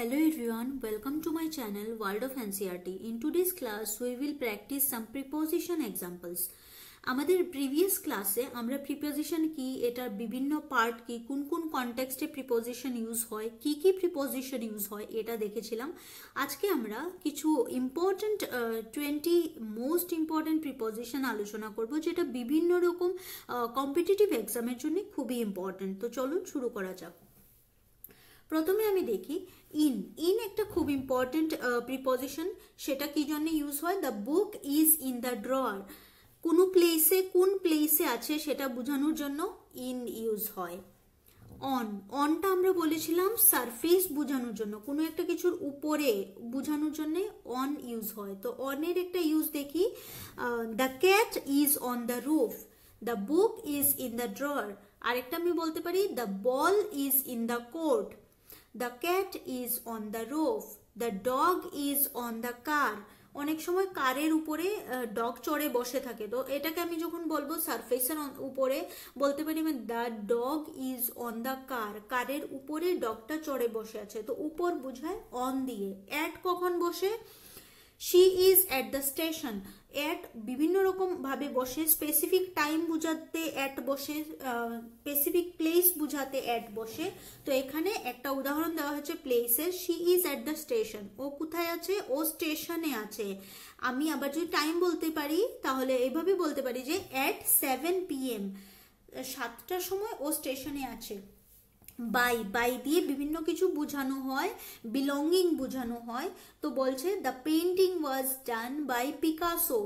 Hello everyone, welcome to my channel World of NCERT. In today's class, we will practice some preposition examples. আমাদের previous ক্লাসে আমরা preposition কি, এটার বিভিন্ন part কি, কোন কোন কনটেক্সটে প্রিপোজিশন ইউজ হয়, কি কি প্রিপোজিশন ইউজ হয় এটা দেখেছিলাম। আজকে আমরা কিছু ইম্পর্টেন্ট 20 মোস্ট ইম্পর্টেন্ট প্রিপোজিশন আলোচনা করব, যেটা বিভিন্ন রকম কম্পিটিটিভ এক্সামের জন্য খুবই ইম্পর্টেন্ট। তো চলুন শুরু করা যাক। প্রথমে আমি দেখি ইন একটা খুব ইম্পর্টেন্ট প্রিপোজিশন। সেটা কি জন্য ইউজ হয়? The book is in the drawer. কোনো প্লেসে কোন প্লেসে আছে সেটা বোঝানোর জন্য ইন ইউজ হয়। অনটা আমরা বলেছিলাম সারফেস বোঝানোর জন্য, কোনো একটা কিছুর উপরে বোঝানোর জন্য অন ইউজ হয়। তো অনের একটা ইউজ দেখি, the cat is on the roof, the book is in the drawer. আরেকটা আমি বলতে পারি the ball is in the court, the cat is on the roof, the dog is on the car। অনেক সময় কারের উপরে dog চড়ে বসে থাকে, তো এটাকে আমি যখন বলবো সারফেসের উপরে বলতে পারি আমি the dog is on the car, কারের উপরে ডগটা চড়ে বসে আছে। তো উপর বোঝায় অন দিয়ে। অ্যাট কখন বসে? She is at the station. At বিভিন্ন রকম ভাবে বসে, স্পেসিফিক টাইম বুঝাতে অ্যাট বসে, স্পেসিফিক প্লেস বুঝাতে অ্যাট বসে। তো এখানে একটা উদাহরণ দেওয়া হয়েছে প্লেসের। She is at the station, ও কোথায় আছে? ও স্টেশনে আছে। আমি আবার যদি টাইম বলতে পারি তাহলে এইভাবে বলতে পারি যে অ্যাট 7 PM, 7টার সময় ও স্টেশনে আছে। বাই দিয়ে বিভিন্ন কিছু বোঝানো হয়, বিলঙ্গিং বোঝানো হয়। তো বলছে the painting was done by Picasso,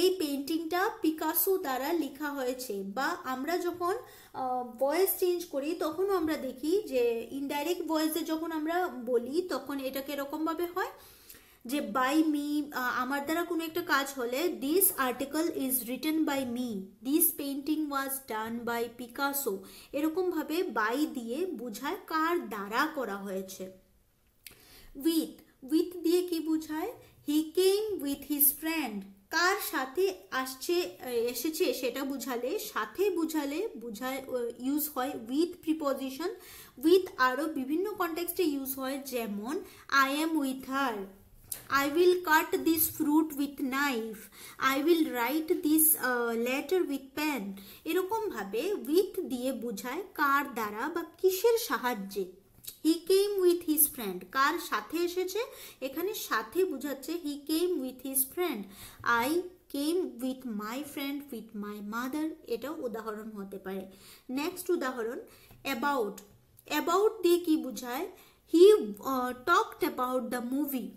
এই পেন্টিংটা পিকাসো দ্বারা লেখা হয়েছে। বা আমরা যখন ভয়েস চেঞ্জ করি তখনও আমরা দেখি যে ইনডাইরেক্ট ভয়েসে যখন আমরা বলি তখন এটাকে এরকম ভাবে হয় যে বাই মি, আমার দ্বারা কোনো একটা কাজ হলে this article is written by me, this painting was done by Picasso. এরকম ভাবে বাই দিয়ে বোঝায় কার দ্বারা করা হয়েছে। উইথ দিয়ে কি বোঝায়? হি কেম উইথ হিজ ফ্রেন্ড, কার সাথে এসেছে সেটা বুঝালে, সাথে বুঝালে ইউজ হয় উইথ প্রিপোজিশন। উইথ আরো বিভিন্ন কনটেক্সটে ইউজ হয়, যেমন I am with her, I will cut this fruit with knife, I will write this letter with pen। এরকম ভাবে with দিয়ে বোঝায় কার দ্বারা বা কিসের সাহায্যে। he came with his friend, কার সাথে এসেছে? এখানে সাথে বোঝাচ্ছে he came with his friend। I came with my friend, with my mother। এটাও উদাহরণ হতে পারে। নেক্সট উদাহরণ about দিয়ে কি বোঝায়? he talked about the movie।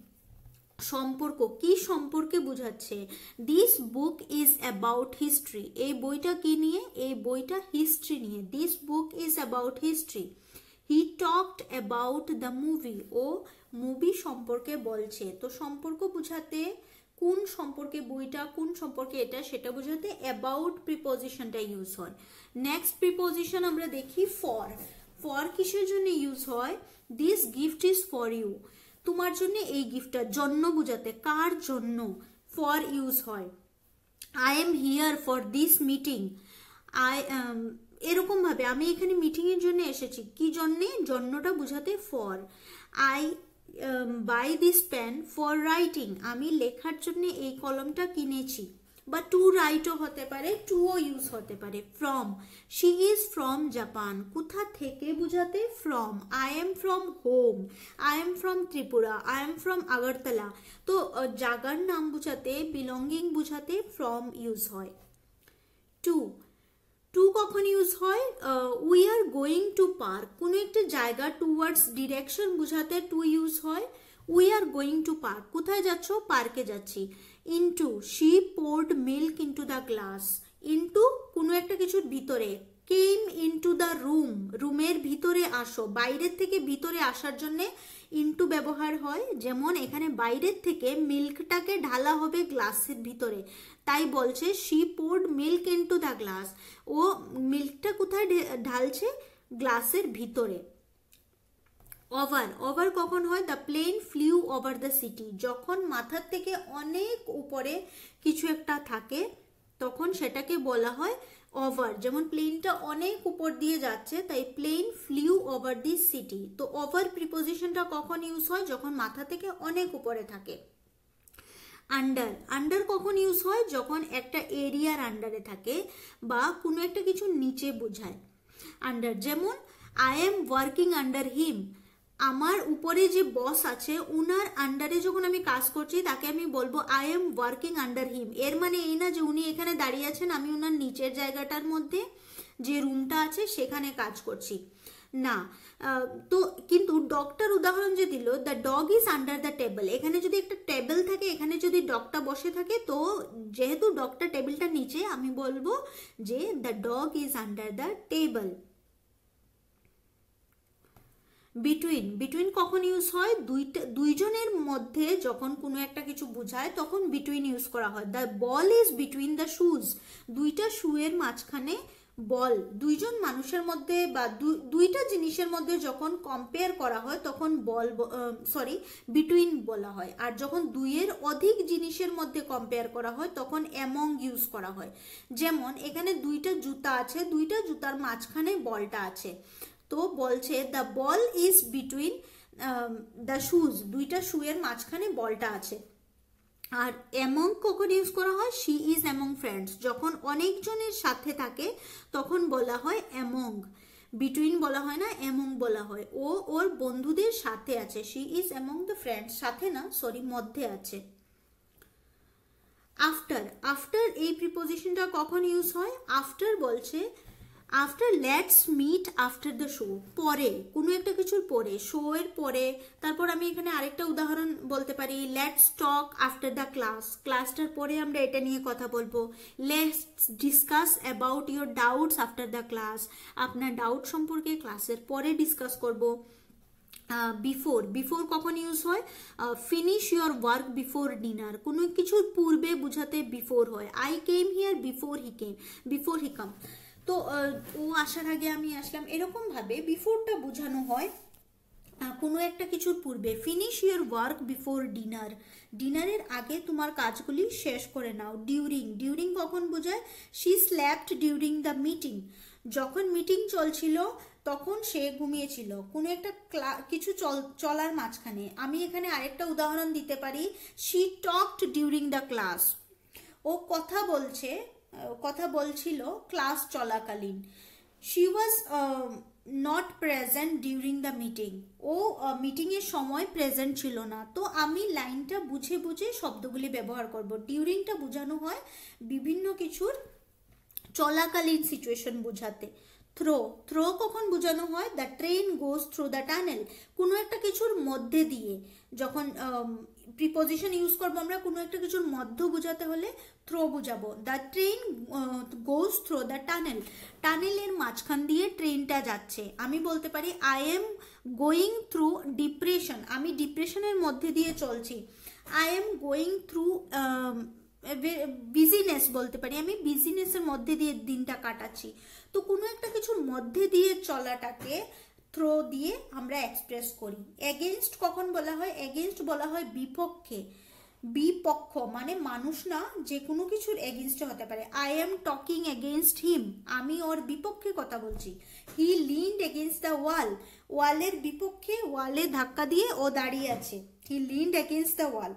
সম্পর্ক, কি সম্পর্কে বোঝাচ্ছে? This book is about history, এই বইটা কি নিয়ে? এই বইটা হিস্ট্রি নিয়ে। This book is about history. He talked about the movie, ও মুভি সম্পর্কে বলছে। তো সম্পর্ক বোঝাতে কোন সম্পর্কে বইটা, কোন সম্পর্কে এটা, সেটা বোঝাতে অ্যাবাউট প্রিপোজিশনটা ইউজ হয়। নেক্সট প্রিপোজিশন আমরা দেখি ফর কিসের জন্য ইউজ হয়? This gift is for you, তোমার জন্য এই গিফটটা, জন্য বোঝাতে কার জন্য ফর ইউজ হয়। I am here for this meeting, এরকম ভাবে আমি এখানে মিটিং এর জন্য এসেছি, কি জন্যে? জন্যটা বোঝাতে for. I buy this pen for writing, আমি লেখার জন্য এই কলমটা কিনেছি। বা টু রাইটও হতে পারে, টুও ইউজ হতে পারে। From, she is from Japan, কোথা থেকে বোঝাতে? From. I am from home, I am from Tripura, I am from Agartala. তো জায়গার নাম বোঝাতে, বিলঙ্গিং বোঝাতে ফ্রম ইউজ হয়। টু কখন ইউজ হয়? We are going to park, কোনো একটা জায়গা টুয়ার্ডস ডিরেকশন বোঝাতে টু ইউজ হয়। We are going to park, কোথায় যাচ্ছ? পার্কে যাচ্ছি। Into, she poured milk into the glass, into কোনো একটা কিছুর ভিতরে। কেম ইনটু দ্য রুম, রুমের ভিতরে আসো, বাইরের থেকে ভিতরে আসার জন্য ইনটু ব্যবহার হয়। যেমন এখানে বাইরের থেকে মিল্কটাকে ঢালা হবে গ্লাসের ভিতরে, তাই বলছে she poured milk into the glass, ও মিল্কটা কোথায় ঢালছে? গ্লাসের ভিতরে। ওভার কখন হয়? The plane flew over the city, যখন মাথার থেকে অনেক উপরে কিছু একটা থাকে তখন সেটাকে বলা হয় ওভার। যেমন প্লেনটা অনেক উপর দিয়ে যাচ্ছে, তাই plane flew over this city. তো ওভার প্রিপোজিশনটা কখন ইউজ হয়? যখন মাথা থেকে অনেক উপরে থাকে। আন্ডার, আন্ডার কখন ইউজ হয়? যখন একটা এরিয়ার আন্ডারে থাকে বা কোনো একটা কিছু নিচে বোঝায় আন্ডার। যেমন আই এম ওয়ার্কিং আন্ডার হিম, আমার উপরে যে বস আছে উনার আন্ডারে যখন আমি কাজ করছি তাকে আমি বলবো আই এম ওয়ার্কিং আন্ডার হিম। এর মানে এই না যে উনি এখানে দাঁড়িয়ে আছেন, আমি উনার নিচের জায়গাটার মধ্যে যে রুমটা আছে সেখানে কাজ করছি না। তো কিন্তু ডগটার উদাহরণ যে দিল, the dog is under the table, এখানে যদি একটা টেবিল থাকে, এখানে যদি ডগটা বসে থাকে, তো যেহেতু ডগটা টেবিলটা নিচে, আমি বলবো যে the dog is under the table. Between, between কখন ইউজ হয়? দুইজনের মধ্যে যখন কোনো একটা কিছু বোঝায় তখন বিটুইন ইউজ করা হয়। The ball is between the shoes, দুইটা শুয়ের মাঝখানে বল। দুইজন মানুষের মধ্যে বা দুইটা জিনিসের মধ্যে যখন কম্পেয়ার করা হয় তখন বল বিটুইন বলা হয়। আর যখন দুইয়ের অধিক জিনিসের মধ্যে কম্পেয়ার করা হয় তখন অ্যামং ইউজ করা হয়। যেমন এখানে দুইটা জুতা আছে, দুইটা জুতার মাঝখানে বলটা আছে, তো বলছে the ball is between the shoes, দুইটা শুয়ের মাঝখানে বলটা আছে। আর অ্যামং কখন ইউজ করা হয়? শি ইজ অ্যামং ফ্রেন্ডস, যখন অনেকজনের সাথে থাকে তখন বলা হয় অ্যামং। বিটুইন বলা হয় না, অ্যামং বলা হয়। ও ওর বন্ধুদের সাথে আছে, she is among the friends, সাথে না সরি মধ্যে আছে। আফটার, আফটার এই প্রিপোজিশনটা কখন ইউজ হয়? আফটার বলছে after let's meet after the show, পরে, কোনো একটা কিছুর পরে, শো এর পরে। তারপর আমি এখানে আরেকটা উদাহরণ বলতে পারি, let's talk after the class, ক্লাসটার পরে আমরা এটা নিয়ে কথা বলবো। Let's discuss about your doubts after the class, আপনার ডাউট সম্পর্কে ক্লাসের পরে ডিসকাস করব। বিফোর, বিফোর কখন ইউজ হয়? Finish your work before dinner, কোনো কিছুর পূর্বে বোঝাতে বিফোর হয়। I came here before he came, before he come, তো ও আসার আগে আমি আসলাম, এরকম ভাবে বিফোরটা বোঝানো হয় কোনো একটা কিছুর পূর্বে। Finish your work before dinner, ডিনারের আগে তোমার কাজগুলি শেষ করে নাও। ডিউরিং, ডিউরিং কখন বোঝায়? She slapped during the meeting, যখন মিটিং চলছিল তখন সে ঘুমিয়েছিল। কোনো একটা কিছু চলার মাঝখানে। আমি এখানে আরেকটা উদাহরণ দিতে পারি, she talked during the class, ও কথা বলছিল ক্লাস চলাকালীন। She was not present during the meeting, ও মিটিংয়ের সময় প্রেজেন্ট ছিল না। তো আমি লাইনটা বুঝে বুঝে শব্দগুলি ব্যবহার করব। ডিউরিংটা বোঝানো হয় বিভিন্ন কিছুর চলাকালীন সিচুয়েশন বোঝাতে। থ্রো, থ্রো কখন বোঝানো হয়? The train goes through the tunnel, কোনো একটা কিছুর মধ্যে দিয়ে। যখন প্রিপোজিশন ইউজ করবো আমরা কোনো একটা কিছুর মধ্য বোঝাতে হলে থ্রো বোঝাবো। The train goes through the tunnel, টানেলের মাঝখান দিয়ে ট্রেনটা যাচ্ছে। আমি বলতে পারি I am going through depression, আমি ডিপ্রেশনের মধ্যে দিয়ে চলছি। I am going through business, বলতে পারি আমি বিজিনেসের মধ্যে দিয়ে দিনটা কাটাচ্ছি। তো কোনো একটা কিছুর মধ্যে দিয়ে চলাটাকে থ্রো দিয়ে আমরা এক্সপ্রেস করি। এগেইনস্ট কখন বলা হয়? এগেইনস্ট বলা হয় বিপক্ষে। বিপক্ষ মানে মানুষ না, যে কোনো কিছুর এগেইনস্টে হতে পারে। I am talking against him, আমি ওর বিপক্ষে কথা বলছি। He leaned against the wall, ওয়ালের বিপক্ষে, ওয়ালে ধাক্কা দিয়ে ও দাঁড়িয়ে আছে। He leaned against the wall.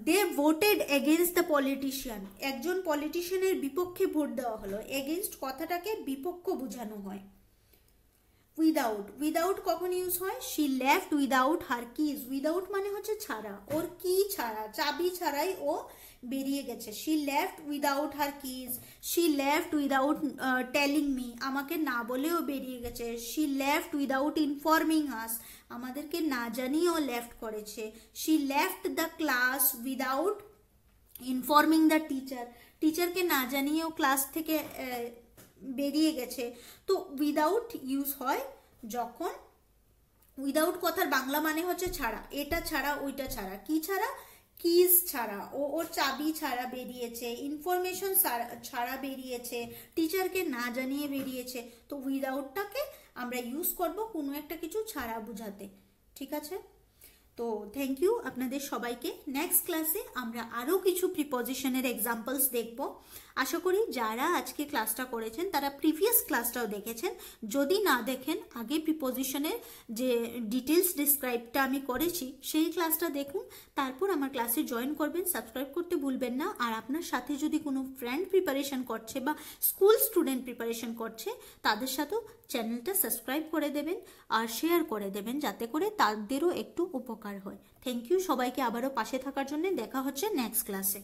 They voted against the politician, একজন পলিটিশিয়ানের বিপক্ষে ভোট দেওয়া হলো। এগেইনস্ট কথাটাকে বিপক্ষ বোঝানো হয়। উইদাউট, উইদাউট কখন ইউজ হয়? She left without her keys, without মানে হচ্ছে ছাড়া, ওর কি ছাড়া, চাবি ছাড়াই ও বেরিয়ে গেছে। She left without her keys, she left without telling me, আমাকে না বলেও বেরিয়ে গেছে। শি লেফট উইদাউট ইনফর্মিং আস, আমাদেরকে না জানিয়েও লেফট করেছে। She left the class without informing the teacher, টিচারকে না জানিয়েও ক্লাস থেকে বেরিয়ে গেছে। তো উইদাউট ইউজ হয় যখন, উইদাউট কথার বাংলা মানে হচ্ছে ছাড়া, এটা ছাড়া ওইটা ছাড়া। কি ছাড়া? কিজ ছাড়া, ও ওর চাবি ছাড়া বেরিয়েছে, ইনফরমেশন ছাড়া বেরিয়েছে, টিচারকে না জানিয়ে বেরিয়েছে। তো উইদাউটটাকে আমরা ইউজ করব কোনো একটা কিছু ছাড়া বোঝাতে, ঠিক আছে? তো থ্যাংক ইউ আপনাদের সবাইকে। নেক্সট ক্লাসে আমরা আরও কিছু প্রিপোজিশনের এক্সাম্পলস দেখব। আশা করি যারা আজকে ক্লাসটা করেছেন তারা প্রিভিয়াস ক্লাসটাও দেখেছেন। যদি না দেখেন, আগে প্রিপোজিশনের যে ডিটেলস ডিসক্রাইবটা আমি করেছি সেই ক্লাসটা দেখুন, তারপর আমার ক্লাসে জয়েন করবেন। সাবস্ক্রাইব করতে ভুলবেন না। আর আপনার সাথে যদি কোনো ফ্রেন্ড প্রিপারেশন করছে বা স্কুল স্টুডেন্ট প্রিপারেশন করছে, তাদের সাথেও চ্যানেলটা সাবস্ক্রাইব করে দেবেন আর শেয়ার করে দেবেন, যাতে করে তাদেরও একটু উপকার হয়। থ্যাংক ইউ সবাইকে আবারও পাশে থাকার জন্য। দেখা হচ্ছে নেক্সট ক্লাসে।